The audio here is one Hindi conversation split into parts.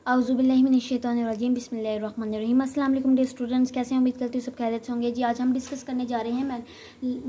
औज़ुबिल्लाहिमिनश्शैतानिर्रजीम बिस्मिल्लाहिर्रहमानिर्रहीम। अस्सलाम वालेकुम डियर स्टूडेंट्स, कैसे हैं? उम्मीद करती हूँ सब खैरियत से होंगे। जी आज हम डिस्कस करने जा रहे हैं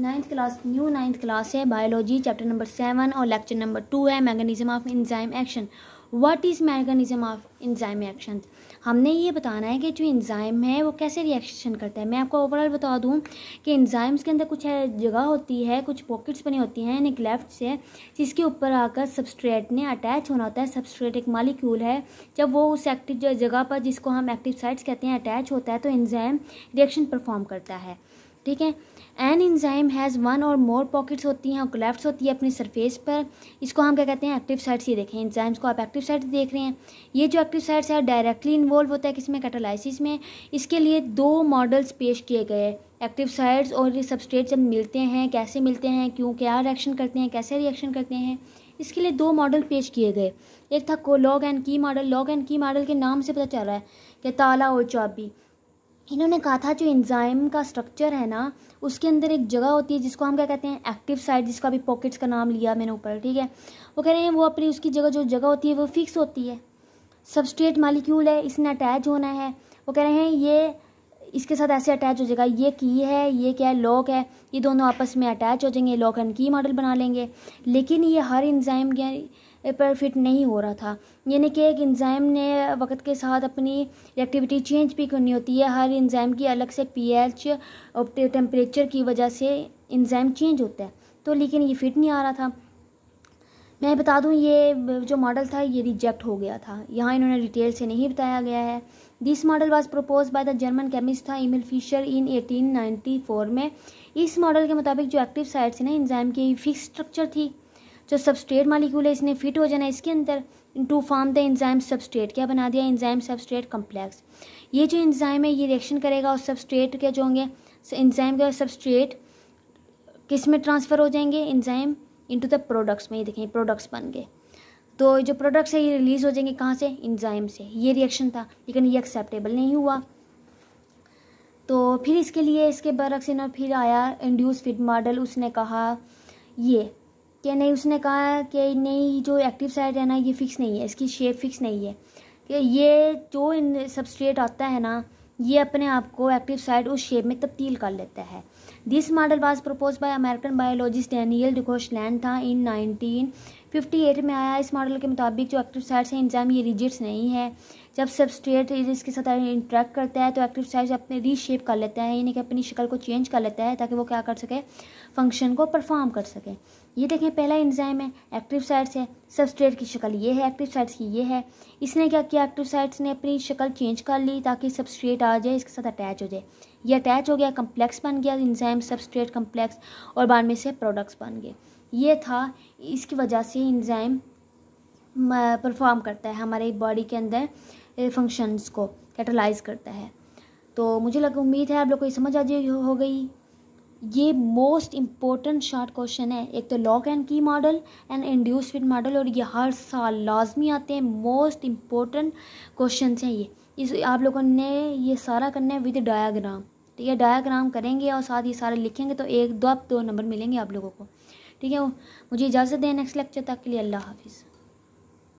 नाइन्थ क्लास है बायोलॉजी, चैप्टर नंबर 7 और लेक्चर नंबर 2 है mechanism of enzyme action. What is mechanism of enzyme action? हमने ये बताना है कि जो एंजाइम है वो कैसे रिएक्शन करता है। मैं आपको ओवरऑल बता दूं कि एंजाइम्स के अंदर कुछ जगह होती है, कुछ पॉकेट्स बनी होती हैं यानी क्लेफ्ट से, जिसके ऊपर आकर सबस्ट्रेट ने अटैच होना होता है। सबस्ट्रेट एक मॉलिक्यूल है, जब वो उस एक्टिव जगह पर, जिसको हम एक्टिव साइट्स कहते हैं, अटैच होता है तो एंजाइम रिएक्शन परफॉर्म करता है। ठीक है। एन एंजाइम हैज़ वन और मोर पॉकेट्स होती हैं और क्लेफ्ट्स होती है अपनी सरफेस पर। इसको हम क्या कहते हैं? Active sites. ये देखें, एंजाइम्स को आप एक्टिव साइट्स देख रहे हैं। ये जो एक्टिव साइट्स है डायरेक्टली इन्वॉल्व होता है किसमें? कैटालाइसिस में। इसके लिए दो मॉडल्स पेश किए गए। एक्टिव साइट्स और ये सबस्ट्रेट जब मिलते हैं, कैसे मिलते हैं, क्यों, क्या रिएक्शन करते हैं, कैसे रिएक्शन करते हैं, इसके लिए दो मॉडल पेश किए गए। एक था लॉग एंड की मॉडल। लॉग एंड की मॉडल के नाम से पता चल रहा है कि ताला और चाबी। इन्होंने कहा था जो एंजाइम का स्ट्रक्चर है ना, उसके अंदर एक जगह होती है जिसको हम क्या कहते हैं? एक्टिव साइट, जिसका अभी पॉकेट्स का नाम लिया मैंने ऊपर। ठीक है। वो कह रहे हैं वो अपनी उसकी जो जगह होती है वो फिक्स होती है। सबस्ट्रेट मॉलिक्यूल है, इसने अटैच होना है। वो कह रहे हैं ये इसके साथ ऐसे अटैच हो जाएगा। ये की है, ये क्या है? लॉग है। ये दोनों आपस में अटैच हो जाएंगे, लॉग एंड की मॉडल बना लेंगे। लेकिन ये हर एंजाइम के पर फिट नहीं हो रहा था। यानी कि एक एंजाइम ने वक्त के साथ अपनी रिएक्टिविटी चेंज भी करनी होती है। हर एंजाइम की अलग से पीएच और टेम्परेचर की वजह से एंजाइम चेंज होता है, तो लेकिन ये फिट नहीं आ रहा था। मैं बता दूं ये जो मॉडल था ये रिजेक्ट हो गया था। यहाँ इन्होंने डिटेल से नहीं बताया गया है। This model was propose by the German chemist था एमिल फिशर इन 1894 में। इस मॉडल के मुताबिक जो एक्टिव साइट्स है ना एंजाइम की, फिक्स स्ट्रक्चर थी। जो सबस्ट्रेट मॉलिक्यूल है इसने फिट हो जाना इसके अंदर to form the enzyme substrate. क्या बना दिया? Enzyme substrate complex. ये जो एंजाइम है ये रिएक्शन करेगा और सबस्ट्रेट के जो होंगे, एंजाइम का सबस्ट्रेट किस में ट्रांसफ़र हो जाएंगे? एंजाइम इनटू द प्रोडक्ट्स में। ये देखें प्रोडक्ट्स बन गए। तो जो प्रोडक्ट्स है ये रिलीज़ हो जाएंगे कहाँ से? एंजाइम से। ये रिएक्शन था, लेकिन ये एक्सेप्टेबल नहीं हुआ। तो फिर इसके लिए इसके बरक्स इन्होंने फिर आया इंड्यूस फिट मॉडल। उसने कहा ये कि नहीं, उसने कहा कि नहीं जो एक्टिव साइट है ना ये फिक्स नहीं है, इसकी शेप फिक्स नहीं है, कि ये जो सबस्ट्रेट आता है ना ये अपने आप को एक्टिव साइट उस शेप में तब्दील कर लेता है। This model was propose by American biologist Daniel Koshland था इन 1958 में आया। इस मॉडल के मुताबिक जो एक्टिव साइट्स हैं एंजाइम ये रिजिड्स नहीं है। जब सबस्ट्रेट इसके साथ इंटरेक्ट करता है तो एक्टिव साइट्स अपने रीशेप कर लेता है, यानी कि अपनी शक्ल को चेंज कर लेता है ताकि वो क्या कर सके? फंक्शन को परफॉर्म कर सके। ये देखें पहला एंजाइम है, एक्टिव साइट्स है, सबस्ट्रेट की शक्ल ये है, एक्टिव साइट्स की ये है। इसने क्या किया? एक्टिव साइट्स ने अपनी शक्ल चेंज कर ली ताकि सबस्ट्रेट आ जाए, इसके साथ अटैच हो जाए। ये अटैच हो गया, कम्प्लेक्स बन गया एंजाइम सबस्ट्रेट कम्प्लेक्स, और बाद में से प्रोडक्ट्स बन गए। ये था, इसकी वजह से एंजाइम परफॉर्म करता है हमारे बॉडी के अंदर फंक्शंस को कैटलाइज करता है। तो मुझे उम्मीद है आप लोग को ये समझ आ जाएगी हो गई। ये मोस्ट इम्पोर्टेंट शॉर्ट क्वेश्चन है। एक तो लॉग एंड की model and induce fit model, और ये हर साल लाजमी आते हैं। मोस्ट इम्पोर्टेंट क्वेश्चन हैं ये। इस आप लोगों ने ये सारा करना है विद डायाग्राम। ठीक है, डायाग्राम करेंगे और साथ ये सारे लिखेंगे तो एक दो नंबर मिलेंगे आप लोगों को। ठीक है, मुझे इजाज़त दें नेक्स्ट लेक्चर तक के लिए। अल्लाह हाफिज़।